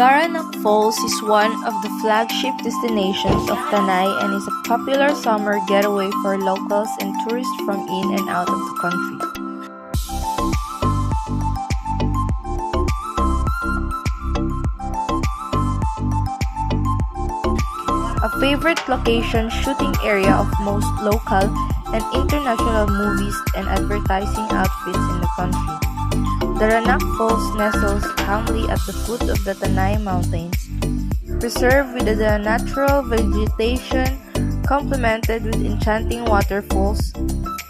Daranak Falls is one of the flagship destinations of Tanay and is a popular summer getaway for locals and tourists from in and out of the country. A favorite location shooting area of most local and international movies and advertising outfits in the country. Daranak Falls nestles calmly at the foot of the Tanay Mountains, preserved with the natural vegetation complemented with enchanting waterfalls,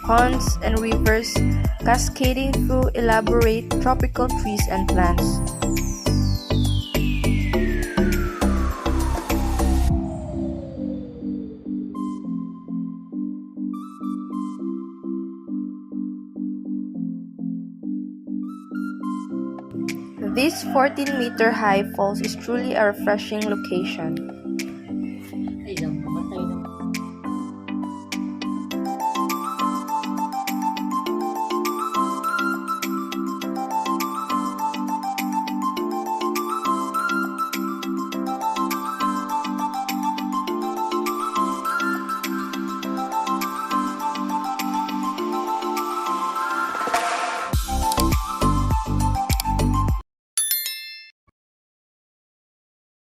ponds, and rivers cascading through elaborate tropical trees and plants. This 14-meter high falls is truly a refreshing location.